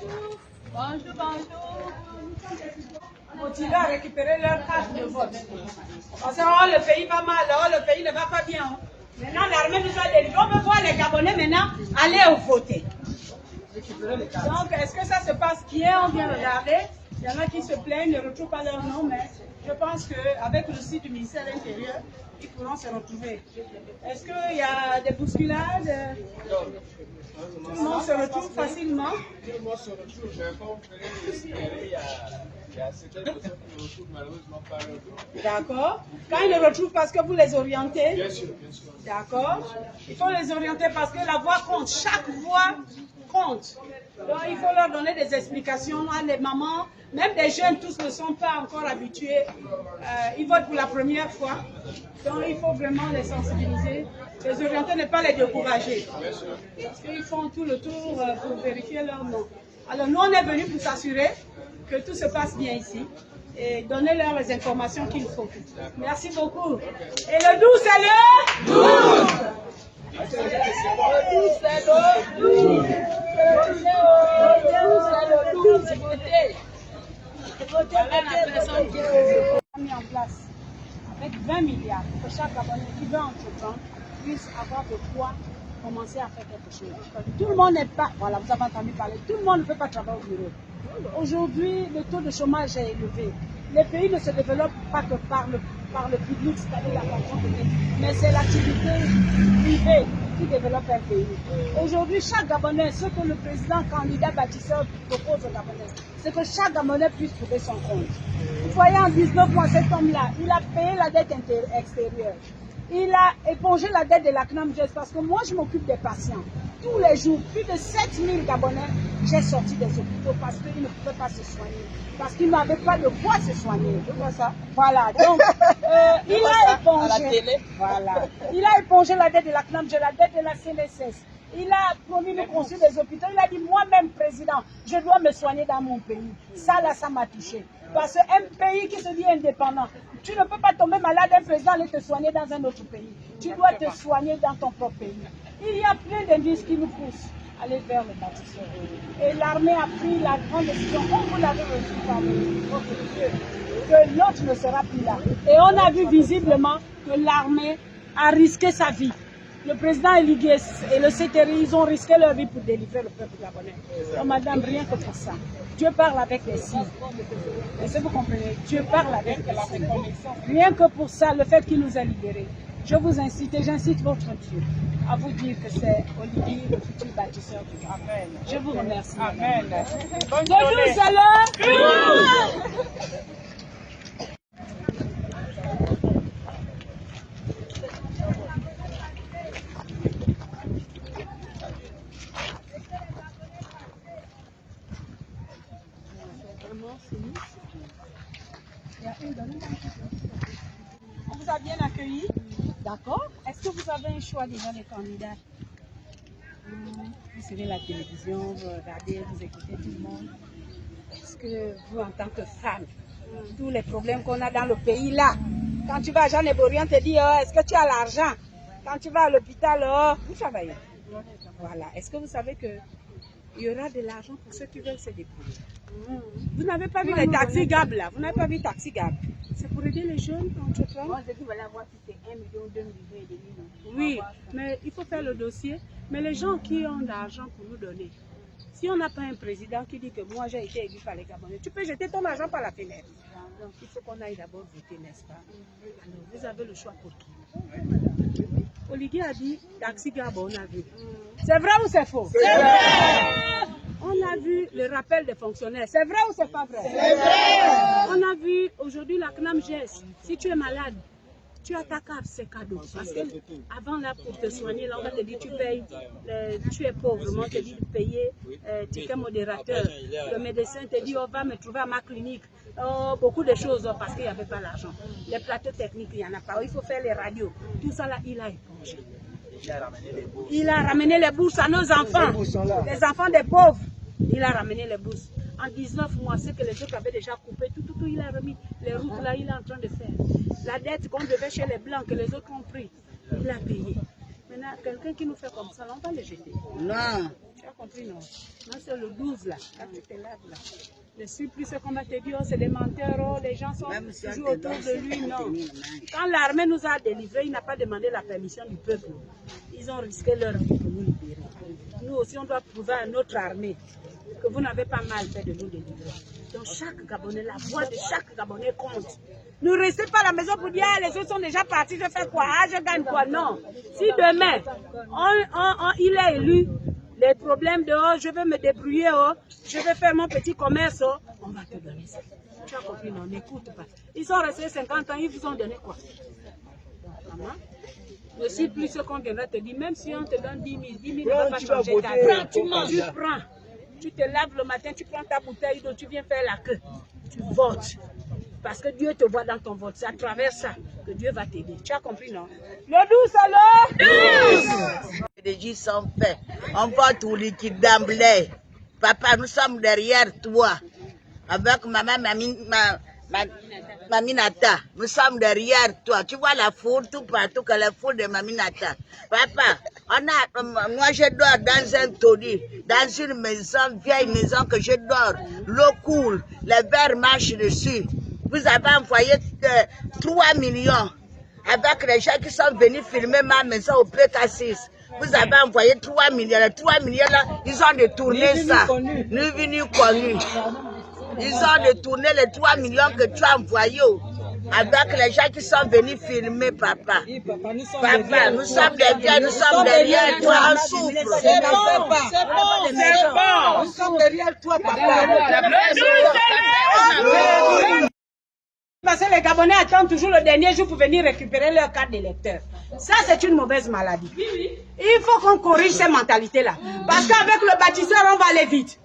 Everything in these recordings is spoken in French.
Bonjour, bonjour. Motivés à récupérer leur carte de vote. Parce que oh, le pays va mal, oh, le pays ne va pas bien. Maintenant, l'armée nous a délivré. On veut voir les Gabonais maintenant aller au voter. Donc, est-ce que ça se passe bien? On vient regarder. Il y en a qui se plaignent, ne retrouvent pas leur nom, mais je pense qu'avec le site du ministère de l'Intérieur, ils pourront se retrouver. Est-ce qu'il y a des bousculades? Tout le monde se retrouve facilement. Tout le monde se retrouve. J'ai il y a certaines personnes qui ne retrouvent malheureusement pas leur nom. D'accord. Quand ils le retrouvent, parce que vous les orientez? Bien sûr, bien sûr. D'accord. Il faut les orienter parce que la voix compte. Chaque voix compte. Donc, il faut leur donner des explications. Les mamans, même des jeunes, tous ne sont pas encore habitués. Ils votent pour la première fois. Donc, il faut vraiment les sensibiliser, les orienter, ne pas les décourager. Parce qu'ils font tout le tour pour vérifier leur nom. Alors, nous, on est venus pour s'assurer que tout se passe bien ici et donner leur les informations qu'il faut. Merci beaucoup. Et le 12, c'est le 12. Le 12, c'est le 12. Mis en place avec 20 milliards pour que chaque Gabonais qui veut entreprendre puisse avoir de quoi commencer à faire quelque chose. Tout le monde n'est pas, voilà, vous avez entendu parler, tout le monde ne peut pas travailler au bureau. Aujourd'hui, le taux de chômage est élevé. Les pays ne se développent pas que par le public, c'est-à-dire la fonction publique, mais c'est l'activité privée qui développe un pays. Aujourd'hui, chaque Gabonais, ce que le président candidat bâtisseur propose aux Gabonais, c'est que chaque Gabonais puisse trouver son compte. Vous voyez, en 19 mois, cet homme-là, il a payé la dette extérieure. Il a épongé la dette de la CNAMGES parce que moi, je m'occupe des patients. Tous les jours, plus de 7000 Gabonais, j'ai sorti des hôpitaux parce qu'ils ne pouvaient pas se soigner. Parce qu'ils n'avaient pas de quoi se soigner. Tu vois ça? Voilà. Donc, il a épongé. Voilà. Il a épongé la dette de la CNAMGES, la dette de la CNSS. Il a promis de construire des hôpitaux. Il a dit, moi-même, président, je dois me soigner dans mon pays. Ça, là, ça m'a touché. Parce qu'un pays qui se dit indépendant, tu ne peux pas tomber malade, un président aller te soigner dans un autre pays. Tu dois te soigner dans ton propre pays. Il y a plein d'indices qui nous poussent à aller vers le bâtisseur. Et l'armée a pris la grande décision, comme vous l'avez reçu par votre Dieu, que l'autre ne sera plus là. Et on a vu visiblement que l'armée a risqué sa vie. Le président Eligé et le CTRI, ils ont risqué leur vie pour délivrer le peuple gabonais. Donc, madame, rien que pour ça. Dieu parle avec les signes. Est-ce que vous comprenez? Dieu parle avec les signes. Rien que pour ça, le fait qu'il nous a libérés. Je vous incite et j'incite votre Dieu à vous dire que c'est Olivier, le futur bâtisseur du Ghana. Amen. Je vous remercie. Amen. Bonne journée. On vous a bien accueilli, d'accord? Est-ce que vous avez un choix déjà des candidats? Vous suivez la télévision, vous regardez, vous écoutez tout le monde. Est-ce que vous, en tant que femme, tous les problèmes qu'on a dans le pays là, quand tu vas à Jean Ébori, on te dit, oh, est-ce que tu as l'argent? Quand tu vas à l'hôpital, oh, vous travaillez. Voilà. Est-ce que vous savez que il y aura de l'argent pour ceux qui veulent se débrouiller? Vous n'avez pas vu les taxis Gab là? Vous n'avez pas vu Taxi Gab? C'est pour aider les jeunes entrepreneurs. Moi, je dis, voilà, voir si c'est 1 million, 2 millions et demi. Oui, mais il faut faire le dossier. Mais les gens qui ont de l'argent pour nous donner, si on n'a pas un président qui dit que moi j'ai été élu par les Gabonais, tu peux jeter ton argent par la fenêtre. Donc il faut qu'on aille d'abord voter, n'est-ce pas? Alors vous avez le choix pour qui? Olivier a dit Taxi Gab, on a vu. C'est vrai ou c'est faux? C'est vrai! On a vu le rappel des fonctionnaires. C'est vrai ou c'est pas vrai? C'est vrai! On a vu aujourd'hui la CNAMGES. Si tu es malade, tu as ta carte, c'est cadeau. Parce que avant là, pour te soigner, là, on va te dire tu payes, tu es pauvre, on te dit de payer, tu es modérateur. Le médecin te dit, on va me trouver à ma clinique. Oh, beaucoup de choses parce qu'il n'y avait pas l'argent. Les plateaux techniques, il n'y en a pas. Il faut faire les radios. Tout ça là, il a épongé. Il a ramené les bourses à nos enfants, les enfants des pauvres. Il a ramené les bourses. En 19 mois, ce que les autres avaient déjà coupé, tout, il a remis. Les routes là, il est en train de faire. La dette qu'on devait chez les Blancs, que les autres ont pris, il a payé. Maintenant, quelqu'un qui nous fait comme ça, on va le jeter. Non. Tu as compris, non? Non, c'est le 12 là, quand tu te lèves là. Le surplus, c'est qu'on va te dire, oh, c'est des menteurs, oh, les gens sont toujours autour de lui, non. Quand l'armée nous a délivrés, il n'a pas demandé la permission du peuple. Ils ont risqué leur vie pour nous libérer. Nous aussi, on doit prouver à notre armée que vous n'avez pas mal fait de nous délivrer. Donc chaque Gabonais, la voix de chaque Gabonais compte. Ne restez pas à la maison pour dire, ah, les autres sont déjà partis, je fais quoi? Ah, je gagne quoi? Non. Si demain, il est élu, les problèmes de, oh, je vais me débrouiller, oh, je vais faire mon petit commerce, oh, on va te donner ça. Tu as compris, non, n'écoute pas. Ils sont restés 50 ans, ils vous ont donné quoi? Maman, ne suis plus ce qu'on viendra te dire, même si on te donne 10 000, 10 000 ne va pas changer ta vie. Tu prends, tu te laves le matin, tu prends ta bouteille d'eau, tu viens faire la queue, tu votes. Parce que Dieu te voit dans ton vote. C'est à travers ça que Dieu va t'aider. Tu as compris, non? Le 12, alors 12. Les gens sont faits. On va tout liquider d'emblée. Papa, nous sommes derrière toi. Avec maman, Maminata. Nous sommes derrière toi. Tu vois la foule tout partout, que la foule de Maminata. Papa, moi je dors dans un taudis, dans une maison, vieille maison que je dors. L'eau coule, les verres marchent dessus. Vous avez envoyé 3 millions avec les gens qui sont venus filmer ma maison au PK6. Vous avez envoyé 3 millions. Les 3 millions là, ils ont détourné ça. Nous venus connus. Ils ont détourné les 3 millions que tu as envoyés avec les gens qui sont venus filmer, papa. Papa, nous sommes derrière, nous sommes derrière toi, on souffre. C'est bon, c'est bon, c'est bon. Nous sommes derrière toi, papa. Parce que les Gabonais attendent toujours le dernier jour pour venir récupérer leur carte d'électeur. Ça, c'est une mauvaise maladie. Il faut qu'on corrige ces mentalités-là. Parce qu'avec le bâtisseur, on va aller vite.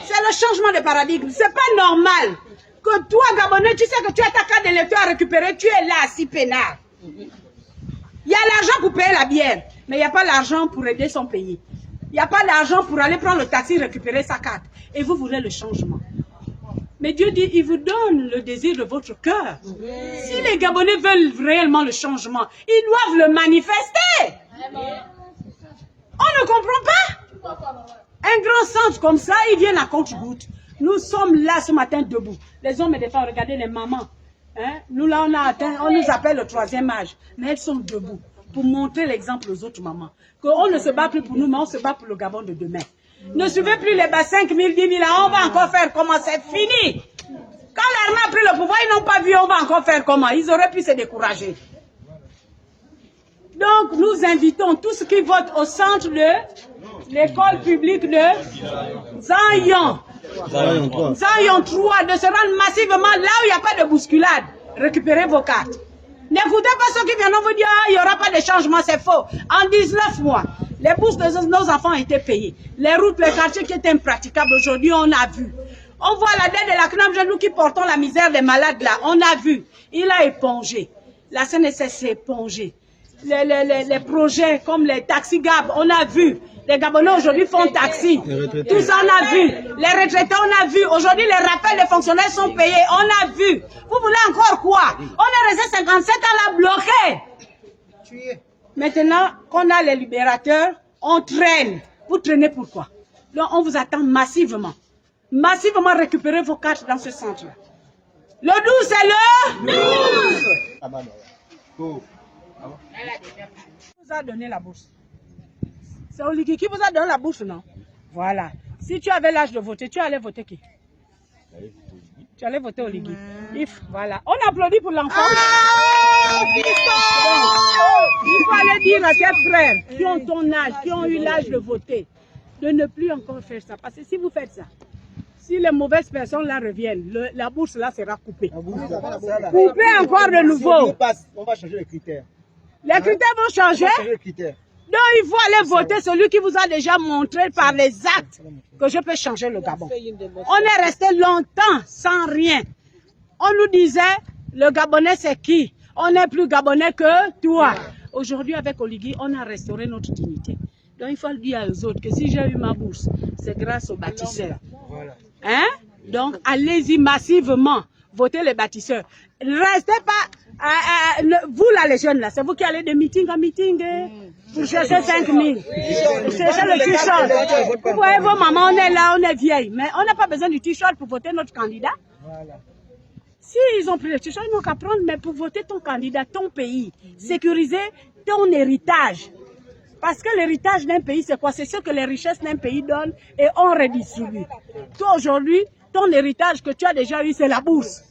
C'est le changement de paradigme. C'est pas normal que toi, Gabonais, tu sais que tu as ta carte d'électeur à récupérer, tu es là, assis peinard. Il y a l'argent pour payer la bière, mais il n'y a pas l'argent pour aider son pays. Il n'y a pas d'argent pour aller prendre le taxi et récupérer sa carte. Et vous voulez le changement. Mais Dieu dit, il vous donne le désir de votre cœur. Si les Gabonais veulent réellement le changement, ils doivent le manifester. On ne comprend pas. Un grand centre comme ça, ils viennent à compte-gouttes. Nous sommes là ce matin debout. Les hommes et les femmes, regardez les mamans. Hein? Nous là, on a atteint, on nous appelle le 3e âge. Mais elles sont debout pour montrer l'exemple aux autres mamans. Qu'on ne se bat plus pour nous, mais on se bat pour le Gabon de demain. Ne suivez plus les bas 5 000, 10 000, on va encore faire comment, c'est fini. Quand l'armée a pris le pouvoir, ils n'ont pas vu, on va encore faire comment. Ils auraient pu se décourager. Donc, nous invitons tous ceux qui votent au centre de l'école publique de Zayon. Zayon 3, de se rendre massivement là où il n'y a pas de bousculade. Récupérez vos cartes. N'écoutez pas ceux qui viennent vous dire il n'y aura pas de changement, c'est faux. En 19 mois, les bourses de nos enfants ont été payées. Les routes, les quartiers qui étaient impraticables, aujourd'hui, on a vu. On voit la dette de la CNAM, nous qui portons la misère des malades là, on a vu. Il a épongé. La CNSS s'est épongée. Les projets comme les taxis Gab, on a vu. Les Gabonais aujourd'hui font taxi. Tout ça, on a vu. Les retraités, on a vu. Aujourd'hui, les rappels des fonctionnaires sont payés. On a vu. Vous voulez encore quoi? On est resté 57 ans là bloqué. Maintenant qu'on a les libérateurs, on traîne. Vous traînez pourquoi? Donc, on vous attend massivement. Massivement récupérer vos cartes dans ce centre-là. Le 12, c'est le 12. Qui vous a donné la bourse? C'est Oligui qui vous a donné la bourse, non? Voilà. Si tu avais l'âge de voter, tu allais voter qui? Tu allais voter Oligui. Voilà. On applaudit pour l'enfant. Il faut aller dire à tes frères qui ont ton âge, qui ont eu l'âge de voter, de ne plus encore faire ça. Parce que si vous faites ça, si les mauvaises personnes là reviennent, la bourse là sera coupée. Coupée encore de nouveau. On va changer les critères. Les critères vont changer. Donc il faut aller voter celui qui vous a déjà montré par les actes que je peux changer le Gabon. On est resté longtemps sans rien. On nous disait, le Gabonais c'est qui? On n'est plus Gabonais que toi. Aujourd'hui avec Oligui, on a restauré notre dignité. Donc il faut le dire aux autres que si j'ai eu ma bourse, c'est grâce aux bâtisseurs. Hein? Donc allez-y massivement, votez les bâtisseurs. Restez pas Vous là les jeunes là, c'est vous qui allez de meeting en meeting pour chercher 5 000. Chercher le t-shirt. Vous voyez vos mamans, on est là, on est vieilles. Mais on n'a pas besoin du t-shirt pour voter notre candidat. Voilà. Si ils ont pris le t-shirt, ils n'ont qu'à prendre, mais pour voter ton candidat, ton pays, sécuriser ton héritage. Parce que l'héritage d'un pays, c'est quoi? C'est ce que les richesses d'un pays donnent et on redistribue. Toi, aujourd'hui, ton héritage que tu as déjà eu, c'est la bourse.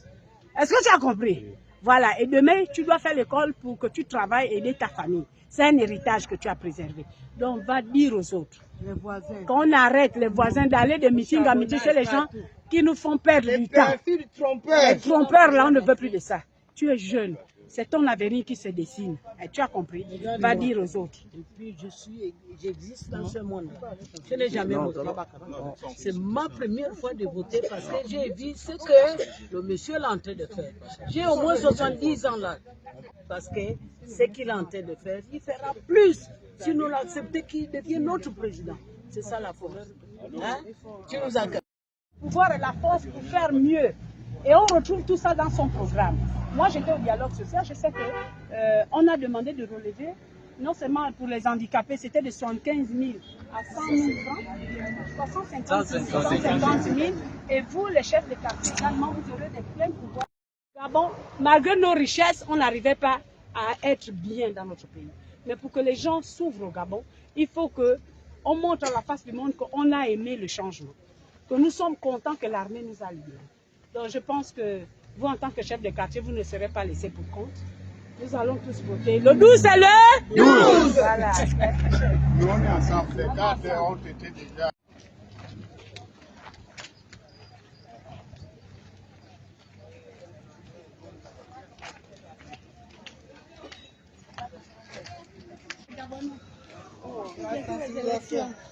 Est-ce que tu as compris? Voilà. Et demain, tu dois faire l'école pour que tu travailles et aider ta famille. C'est un héritage que tu as préservé. Donc, va dire aux autres. Qu'on arrête, les voisins, d'aller de meeting en meeting chez les gens qui nous font perdre du temps. Les trompeurs, là, on ne veut plus de ça. Tu es jeune. C'est ton avenir qui se dessine. Et tu as compris? Va dire aux autres. Et puis j'existe dans ce monde. Je n'ai jamais voté. C'est ma première fois de voter parce que j'ai vu ce que le monsieur est en train de faire. J'ai au moins 70 ans là. Parce que ce qu'il est en train de faire, il fera plus si nous l'acceptons qu'il devienne notre président. C'est ça la force. Hein? Tu nous as... Pouvoir et la force pour faire mieux. Et on retrouve tout ça dans son programme. Moi, j'étais au dialogue social. Je sais qu'on a demandé de relever, non seulement pour les handicapés, c'était de 75 000 à 100 000 francs, 350 000. Et vous, les chefs de quartier, également, vous aurez des pleins pouvoirs. Gabon, malgré nos richesses, on n'arrivait pas à être bien dans notre pays. Mais pour que les gens s'ouvrent au Gabon, il faut qu'on montre à la face du monde qu'on a aimé le changement, que nous sommes contents que l'armée nous a libérés. Donc je pense que vous, en tant que chef de quartier, vous ne serez pas laissés pour compte. Nous allons tous voter. Le 12, c'est le 12. Voilà. Nous, on est ensemble. Les gardes ont été déjà...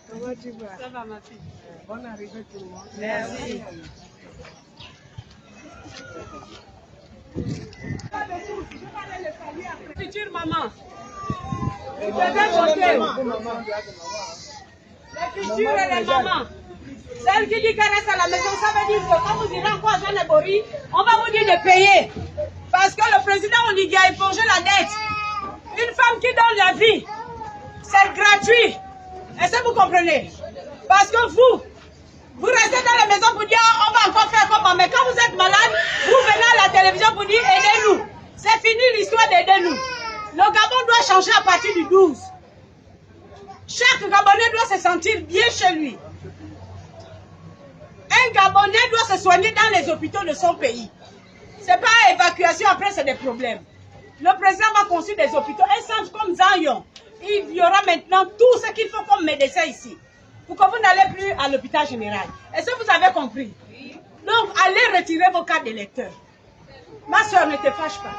Comment tu vas? Ça va, ma fille. Bonne arrivée tout le monde. Merci. Future maman. Vous devez voter. Les futures et les mamans. Celle qui dit qu'elle reste à la maison, ça veut dire que quand vous irez encore à Jean Lebori, on va vous dire de payer. Parce que le président Onigi a épongé la dette. Une femme qui donne la vie, c'est gratuit. Est-ce que vous comprenez? Parce que vous restez dans la maison pour dire on va encore faire comment. Mais quand vous êtes malade, vous venez à la télévision pour dire aidez-nous. C'est fini l'histoire d'aider-nous. Le Gabon doit changer à partir du 12. Chaque Gabonais doit se sentir bien chez lui. Un Gabonais doit se soigner dans les hôpitaux de son pays. Ce n'est pas évacuation, après c'est des problèmes. Le président va construire des hôpitaux. Un centre comme Zanyon. Il y aura maintenant tout ce qu'il faut comme médecin ici. Pour que vous n'allez plus à l'hôpital général. Est-ce que vous avez compris? Donc, allez retirer vos cartes d'électeurs. Ma soeur, ne te fâche pas.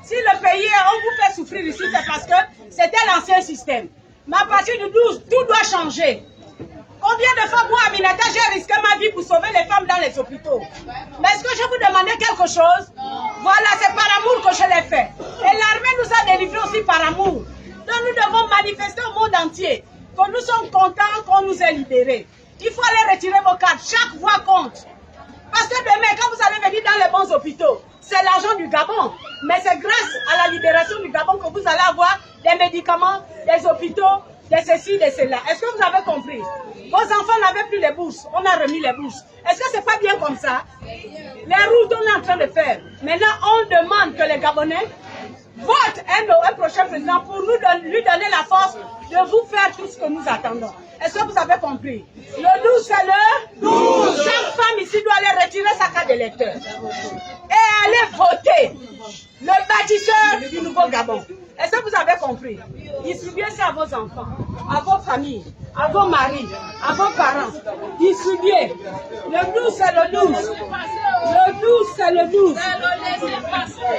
Si le pays, on vous fait souffrir ici, c'est parce que c'était l'ancien système. Mais à partir du 12, tout doit changer. Combien de fois, moi, Aminata, j'ai risqué ma vie pour sauver les femmes dans les hôpitaux? Mais est-ce que je vous demandais quelque chose? Voilà, c'est par amour que je l'ai fait. Et l'armée nous a délivrés aussi par amour. Donc nous devons manifester au monde entier que nous sommes contents qu'on nous ait libérés. Il faut aller retirer vos cartes. Chaque voix compte. Parce que demain, quand vous allez venir dans les bons hôpitaux, c'est l'argent du Gabon. Mais c'est grâce à la libération du Gabon que vous allez avoir des médicaments, des hôpitaux, de ceci, de cela. Est-ce que vous avez compris? Vos enfants n'avaient plus les bourses. On a remis les bourses. Est-ce que c'est pas bien comme ça? Les routes, on est en train de faire. Maintenant, on demande que les Gabonais votent un prochain président pour lui donner la force de vous faire tout ce que nous attendons. Est-ce que vous avez compris? Le 12, c'est le 12. Chaque femme ici doit aller retirer sa carte d'électeur. Et aller voter le bâtisseur du nouveau Gabon. Est-ce que vous avez compris? Distribuez ça à vos enfants, à vos familles, à vos maris, à vos parents. Distribuez. Le 12, c'est le 12. Le 12, c'est le 12.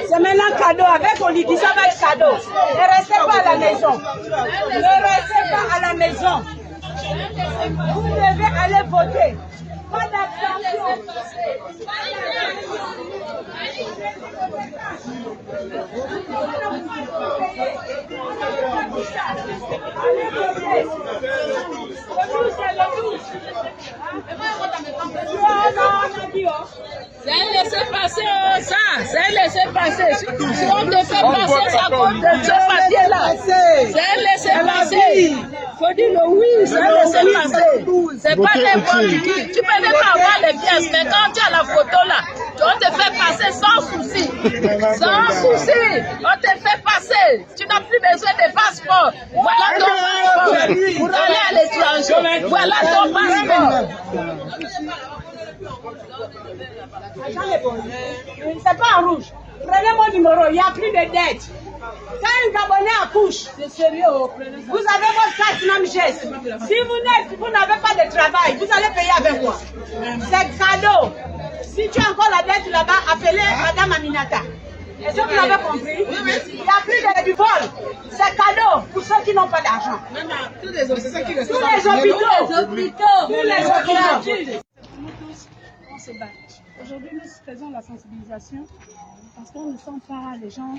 C'est maintenant cadeau. Avec Oligi, ça va être cadeau. Ne restez pas à la maison. Ne restez pas à la maison. Vous devez aller voter. Pas d'abstention. Pas d'abstention. C'est un laisser-passer, ça. C'est un laisser-passer. Si on te fait passer, ça compte de ce papier-là. C'est un laisser-passer. Faut dire le oui, c'est un laisser-passer. C'est pas n'importe qui. Tu peux même pas avoir les pièces, mais quand tu as la photo là, on te fait passer sans souci. Sans souci. On te fait passer. Tu n'as plus besoin de passeport. Voilà ton passeport. Pour aller à l'étranger. Voilà ton passeport. C'est pas en rouge. Prenez mon numéro, il n'y a plus de dette. Quand un Gabonais accouche, c'est sérieux, vous avez votre carte NAMGES. Si vous n'avez pas de travail, vous allez payer avec quoi? C'est cadeau. Si tu as encore la dette là-bas, appelez Madame Aminata. Est-ce que vous avez compris? Il n'y a plus du vol. C'est cadeau pour ceux qui n'ont pas d'argent. Tous les hôpitaux. On se bat. Aujourd'hui, nous faisons la sensibilisation parce qu'on ne sent pas les gens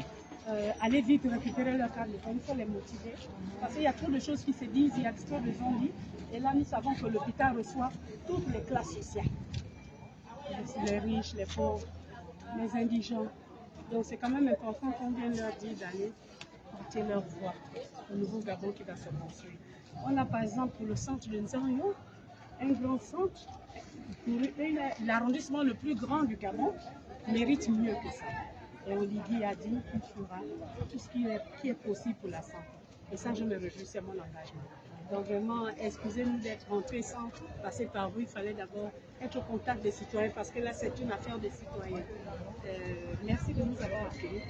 aller vite récupérer leur carte de téléphone. Il faut les motiver parce qu'il y a trop de choses qui se disent, il y a trop de zombies. Et là, nous savons que l'hôpital reçoit toutes les classes sociales. Les riches, les pauvres, les indigents. Donc c'est quand même important qu'on vienne leur dire d'aller porter leur voix au nouveau Gabon qui va se construire. On a par exemple pour le centre de Nzanyo, un grand centre. L'arrondissement le plus grand du Gabon mérite mieux que ça. Et Oligui a dit qu'il fera tout ce qui est possible pour la santé. Et ça, je me réjouis, c'est mon engagement. Donc vraiment, excusez-nous d'être rentrés sans passer par vous. Il fallait d'abord être au contact des citoyens parce que là, c'est une affaire des citoyens. Merci de nous avoir accueillis.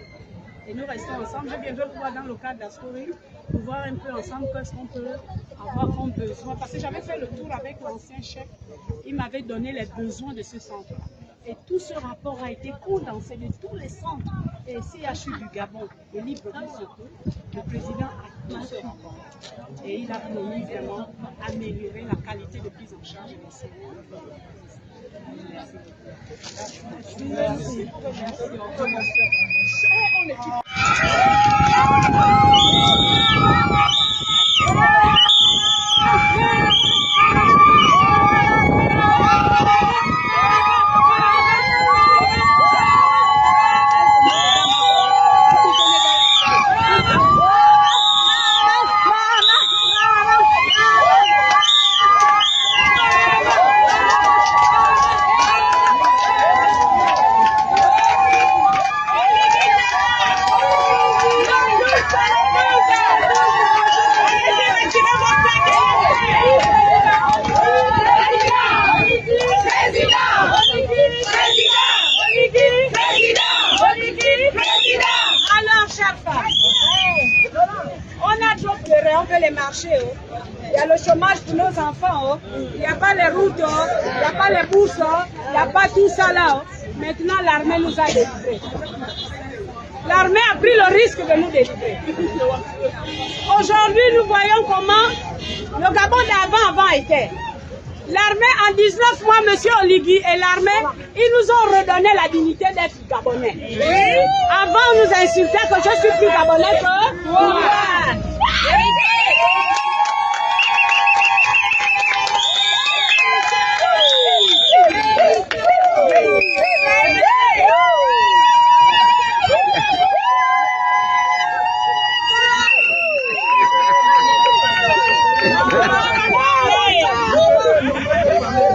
Et nous restons ensemble. Je viendrai vous voir dans le cadre d'Astori pour voir un peu ensemble ce qu'on peut avoir comme besoin. Parce que j'avais fait le tour avec l'ancien chef. Il m'avait donné les besoins de ce centre. Et tout ce rapport a été condensé de tous les centres et CHU du Gabon et Libre du Secours. Le président a tout ce rapport. Et il a promis vraiment améliorer la qualité de prise en charge des soins. Merci. On fait les marchés, il y a le chômage pour nos enfants, il n'y a pas les routes, il n'y a pas les bourses, il n'y a pas tout ça là. Maintenant, l'armée nous a délivrés. L'armée a pris le risque de nous délivrer. Aujourd'hui, nous voyons comment le Gabon d'avant était. L'armée, en 19 mois, M. Oligui et l'armée, ils nous ont redonné la dignité d'être Gabonais. Avant, on nous insultait que je suis plus Gabonais que moi.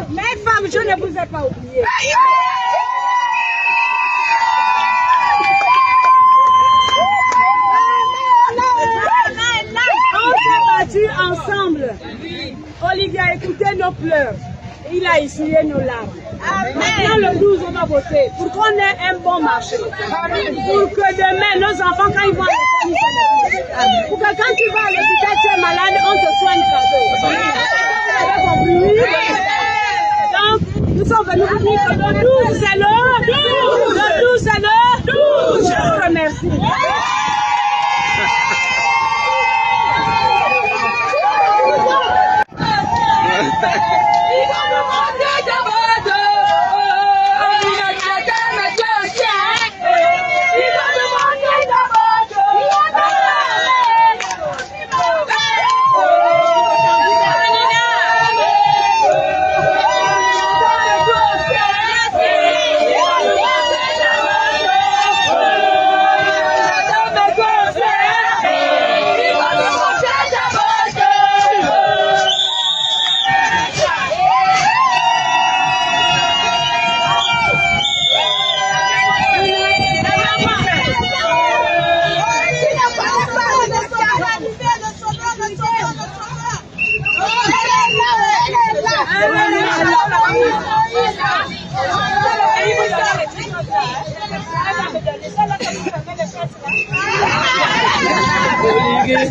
Mes femmes, je ne vous ai pas oublié. On s'est battus ensemble. Olivier a écouté nos pleurs. Il a essuyé nos larmes. Maintenant, le 12, on va voter pour qu'on ait un bon marché. Pour que demain, nos enfants, quand ils vont à l'école, pour que quand tu vas à l'hôpital, tu es malade, on te soigne cadeau. Vous avez compris? Donc, nous sommes venus vous dire que le 12, c'est le 12. Le 12, c'est le 12. Je vous remercie.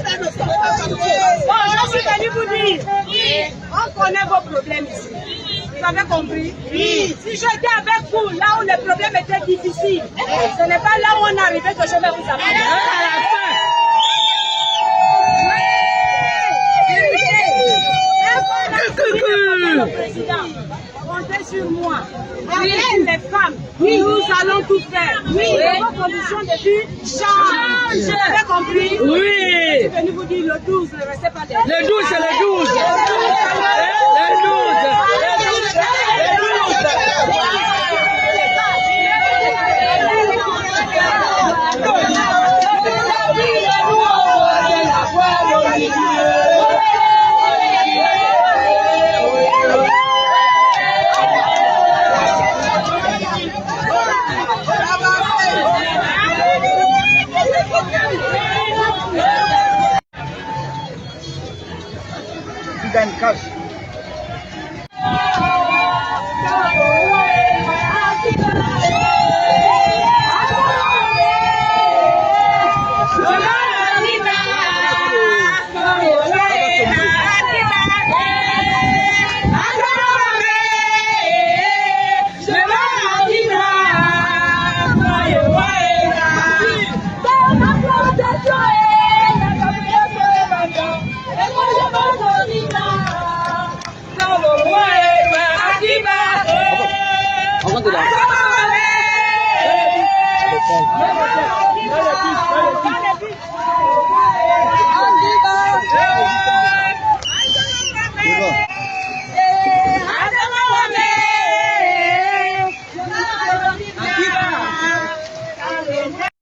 je suis venu vous dire, on connaît vos problèmes ici. Vous avez compris? Oui. Si j'étais avec vous, là où les problèmes étaient difficiles, ce n'est pas là où on est arrivé que je vais vous amener. Comptez sur moi. Avec les femmes, nous allons tout faire. Vos conditions de vie changent. Vous avez compris? Oui. Je suis venu vous dire le 12, ne restez pas derrière. Le 12, c'est le 12. Le 12.